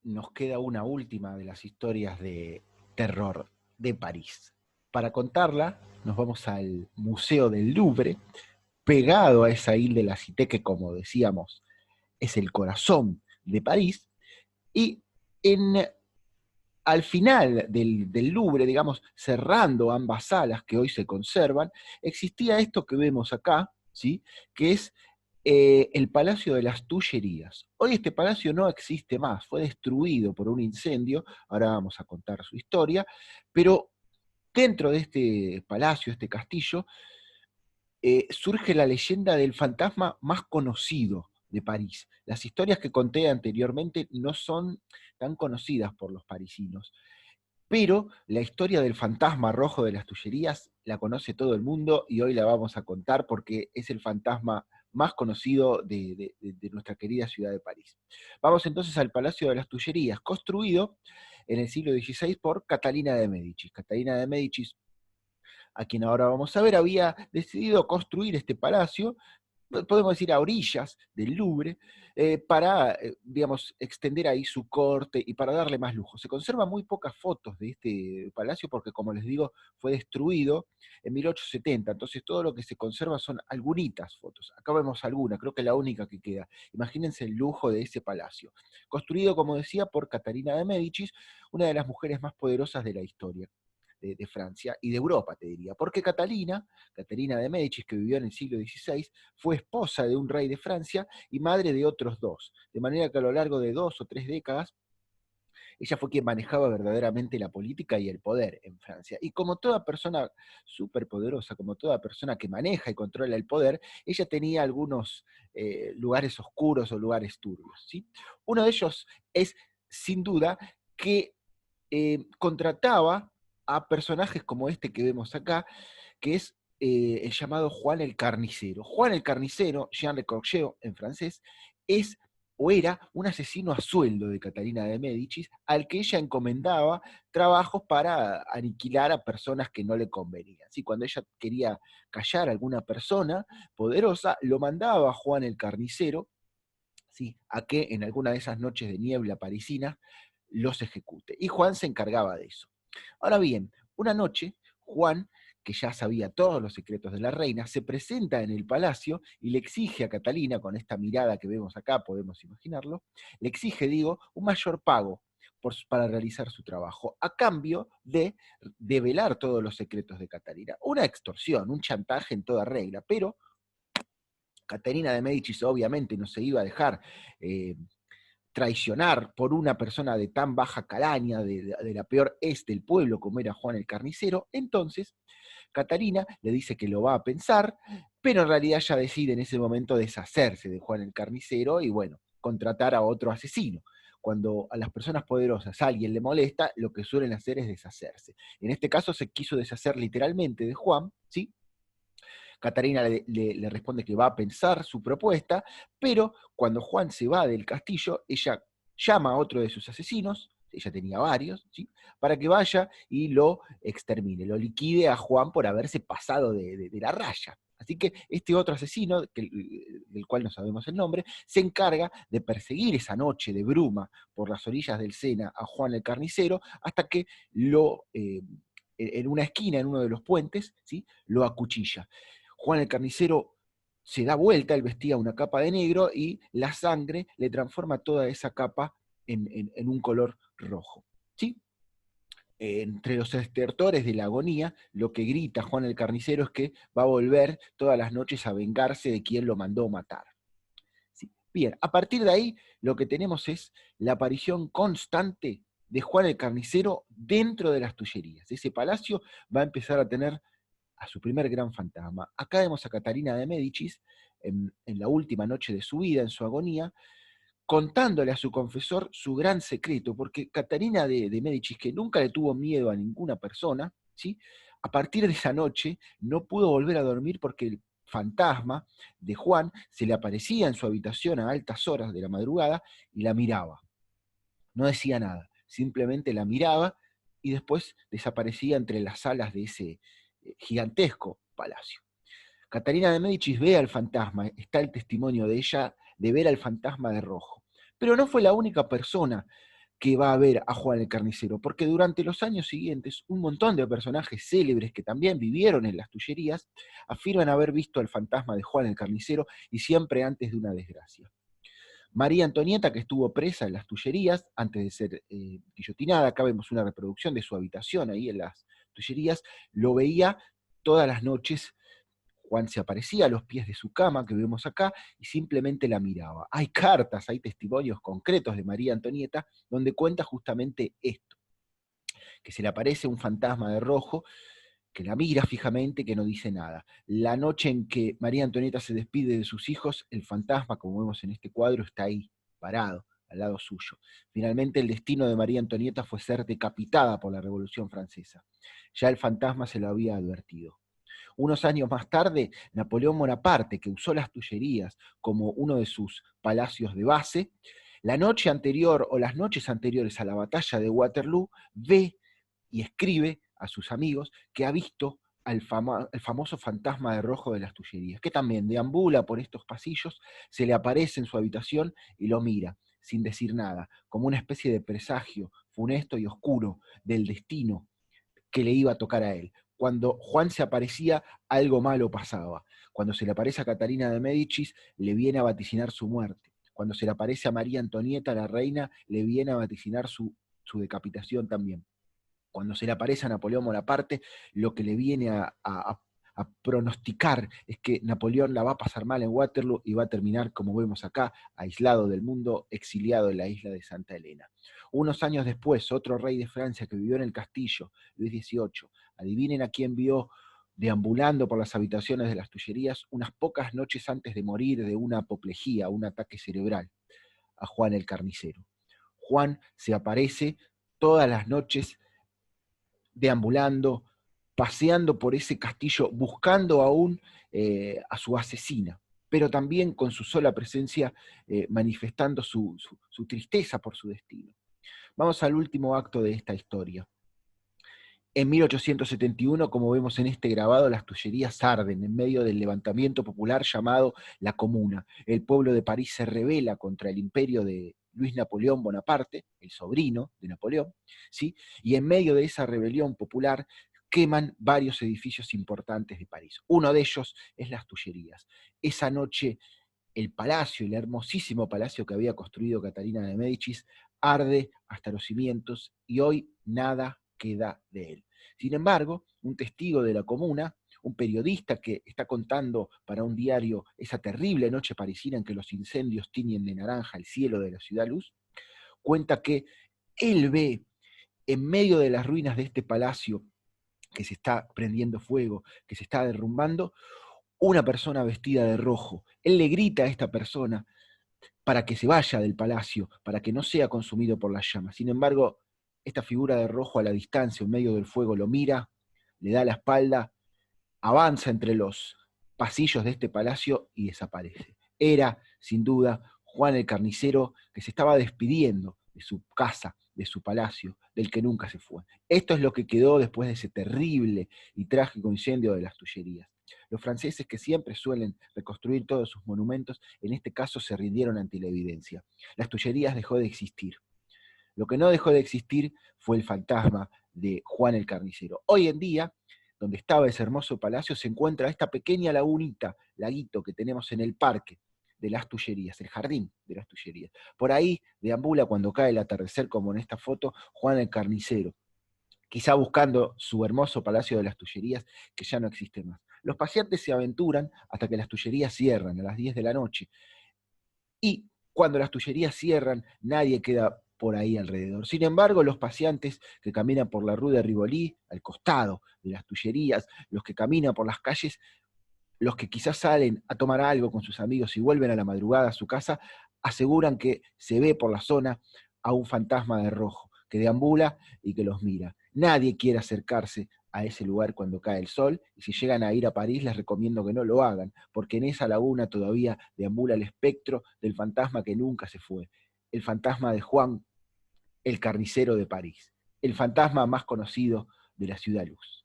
nos queda una última de las historias de terror de París. Para contarla, nos vamos al Museo del Louvre, pegado a esa isla de la Cité que, como decíamos, es el corazón de París, y en, al final del Louvre, digamos, cerrando ambas salas que hoy se conservan, existía esto que vemos acá, ¿sí? Que es el Palacio de las Tullerías. Hoy este palacio no existe más, fue destruido por un incendio, ahora vamos a contar su historia, pero dentro de este palacio, este castillo, surge la leyenda del fantasma más conocido de París. Las historias que conté anteriormente no son tan conocidas por los parisinos, pero la historia del fantasma rojo de las Tullerías la conoce todo el mundo y hoy la vamos a contar porque es el fantasma más conocido de nuestra querida ciudad de París. Vamos entonces al Palacio de las Tullerías, construido en el siglo XVI por Catalina de Médicis. Catalina de Médicis, a quien ahora vamos a ver, había decidido construir este palacio, podemos decir a orillas del Louvre, para, digamos, extender ahí su corte y para darle más lujo. Se conservan muy pocas fotos de este palacio porque, como les digo, fue destruido en 1870, entonces todo lo que se conserva son algunitas fotos. Acá vemos alguna, creo que la única que queda. Imagínense el lujo de ese palacio. Construido, como decía, por Catarina de Médicis, una de las mujeres más poderosas de la historia de Francia y de Europa, te diría, porque Caterina de Médicis, que vivió en el siglo XVI, fue esposa de un rey de Francia y madre de otros dos, de manera que a lo largo de 2 o 3 décadas ella fue quien manejaba verdaderamente la política y el poder en Francia. Y como toda persona súper poderosa, como toda persona que maneja y controla el poder, ella tenía algunos lugares oscuros o lugares turbios, ¿sí? Uno de ellos es, sin duda, que contrataba a personajes como este que vemos acá, que es el llamado Juan el Carnicero. Juan el Carnicero, Jean le Corcheo en francés, es o era un asesino a sueldo de Catalina de Médicis, al que ella encomendaba trabajos para aniquilar a personas que no le convenían. ¿Sí? Cuando ella quería callar a alguna persona poderosa, lo mandaba a Juan el Carnicero, ¿sí? A que en alguna de esas noches de niebla parisina los ejecute. Y Juan se encargaba de eso. Ahora bien, una noche, Juan, que ya sabía todos los secretos de la reina, se presenta en el palacio y le exige a Catalina, con esta mirada que vemos acá, podemos imaginarlo, le exige, digo, un mayor pago para realizar su trabajo, a cambio de develar todos los secretos de Catalina. Una extorsión, un chantaje en toda regla, pero Caterina de Médicis obviamente no se iba a dejar eh, traicionar por una persona de tan baja calaña, de la peor es del pueblo, como era Juan el Carnicero. Entonces, Catarina le dice que lo va a pensar, pero en realidad ya decide en ese momento deshacerse de Juan el Carnicero y, bueno, contratar a otro asesino. Cuando a las personas poderosas alguien le molesta, lo que suelen hacer es deshacerse. En este caso se quiso deshacer literalmente de Juan, ¿sí? Catarina le responde que va a pensar su propuesta, pero cuando Juan se va del castillo, ella llama a otro de sus asesinos, ella tenía varios, ¿sí? Para que vaya y lo extermine, lo liquide a Juan por haberse pasado de la raya. Así que este otro asesino, del cual no sabemos el nombre, se encarga de perseguir esa noche de bruma por las orillas del Sena a Juan el Carnicero hasta que en una esquina, en uno de los puentes, ¿sí? Lo acuchilla. Juan el Carnicero se da vuelta, él vestía una capa de negro y la sangre le transforma toda esa capa en un color rojo. ¿Sí? Entre los estertores de la agonía, lo que grita Juan el Carnicero es que va a volver todas las noches a vengarse de quien lo mandó matar. ¿Sí? Bien, a partir de ahí lo que tenemos es la aparición constante de Juan el Carnicero dentro de las Tullerías. Ese palacio va a empezar a tener a su primer gran fantasma. Acá vemos a Catarina de Médicis en la última noche de su vida, en su agonía, contándole a su confesor su gran secreto, porque Catarina de Médicis, que nunca le tuvo miedo a ninguna persona, ¿sí? A partir de esa noche no pudo volver a dormir porque el fantasma de Juan se le aparecía en su habitación a altas horas de la madrugada y la miraba. No decía nada, simplemente la miraba y después desaparecía entre las alas de ese gigantesco palacio. Catarina de Médicis ve al fantasma, está el testimonio de ella de ver al fantasma de rojo. Pero no fue la única persona que va a ver a Juan el Carnicero, porque durante los años siguientes un montón de personajes célebres que también vivieron en las Tullerías afirman haber visto al fantasma de Juan el Carnicero y siempre antes de una desgracia. María Antonieta, que estuvo presa en las Tullerías antes de ser guillotinada, acá vemos una reproducción de su habitación ahí en las Tullerías, lo veía todas las noches. Juan se aparecía a los pies de su cama, que vemos acá, y simplemente la miraba. Hay cartas, hay testimonios concretos de María Antonieta donde cuenta justamente esto, que se le aparece un fantasma de rojo, que la mira fijamente, que no dice nada. La noche en que María Antonieta se despide de sus hijos, el fantasma, como vemos en este cuadro, está ahí, parado, al lado suyo. Finalmente el destino de María Antonieta fue ser decapitada por la Revolución Francesa. Ya el fantasma se lo había advertido. Unos años más tarde, Napoleón Bonaparte, que usó las Tullerías como uno de sus palacios de base, la noche anterior o las noches anteriores a la batalla de Waterloo, ve y escribe a sus amigos que ha visto al el famoso fantasma de rojo de las Tullerías, que también deambula por estos pasillos, se le aparece en su habitación y lo mira, sin decir nada, como una especie de presagio funesto y oscuro del destino que le iba a tocar a él. Cuando Juan se aparecía, algo malo pasaba. Cuando se le aparece a Catalina de Médicis, le viene a vaticinar su muerte. Cuando se le aparece a María Antonieta, la reina, le viene a vaticinar su decapitación también. Cuando se le aparece a Napoleón Bonaparte, lo que le viene a pronosticar es que Napoleón la va a pasar mal en Waterloo y va a terminar, como vemos acá, aislado del mundo, exiliado en la isla de Santa Elena. Unos años después, otro rey de Francia que vivió en el castillo, Luis XVIII, adivinen a quién vio deambulando por las habitaciones de las Tullerías unas pocas noches antes de morir de una apoplejía, un ataque cerebral, a Juan el Carnicero. Juan se aparece todas las noches deambulando, paseando por ese castillo, buscando aún a su asesina, pero también con su sola presencia manifestando su tristeza por su destino. Vamos al último acto de esta historia. En 1871, como vemos en este grabado, las Tullerías arden en medio del levantamiento popular llamado la Comuna. El pueblo de París se rebela contra el imperio de Luis Napoleón Bonaparte, el sobrino de Napoleón, ¿sí? Y en medio de esa rebelión popular queman varios edificios importantes de París. Uno de ellos es las Tullerías. Esa noche el palacio, el hermosísimo palacio que había construido Catalina de Médicis, arde hasta los cimientos y hoy nada queda de él. Sin embargo, un testigo de la comuna, un periodista que está contando para un diario esa terrible noche parisina en que los incendios tiñen de naranja el cielo de la ciudad luz, cuenta que él ve en medio de las ruinas de este palacio que se está prendiendo fuego, que se está derrumbando, una persona vestida de rojo. Él le grita a esta persona para que se vaya del palacio, para que no sea consumido por las llamas. Sin embargo, esta figura de rojo a la distancia, en medio del fuego, lo mira, le da la espalda, avanza entre los pasillos de este palacio y desaparece. Era, sin duda, Juan el Carnicero, que se estaba despidiendo de su casa, de su palacio, del que nunca se fue. Esto es lo que quedó después de ese terrible y trágico incendio de las Tullerías. Los franceses, que siempre suelen reconstruir todos sus monumentos, en este caso se rindieron ante la evidencia. Las Tullerías dejó de existir. Lo que no dejó de existir fue el fantasma de Juan el Carnicero. Hoy en día, donde estaba ese hermoso palacio, se encuentra esta pequeña lagunita, laguito que tenemos en el parque de las Tullerías, el jardín de las Tullerías. Por ahí deambula cuando cae el atardecer, como en esta foto, Juan el Carnicero, quizá buscando su hermoso palacio de las Tullerías, que ya no existe más. Los paseantes se aventuran hasta que las Tullerías cierran a las 10 de la noche. Y cuando las Tullerías cierran, nadie queda por ahí alrededor. Sin embargo, los paseantes que caminan por la Rue de Rivoli, al costado de las Tullerías, los que caminan por las calles, los que quizás salen a tomar algo con sus amigos y vuelven a la madrugada a su casa, aseguran que se ve por la zona a un fantasma de rojo que deambula y que los mira. Nadie quiere acercarse a ese lugar cuando cae el sol, y si llegan a ir a París les recomiendo que no lo hagan, porque en esa laguna todavía deambula el espectro del fantasma que nunca se fue, el fantasma de Juan, el Carnicero de París, el fantasma más conocido de la ciudad luz.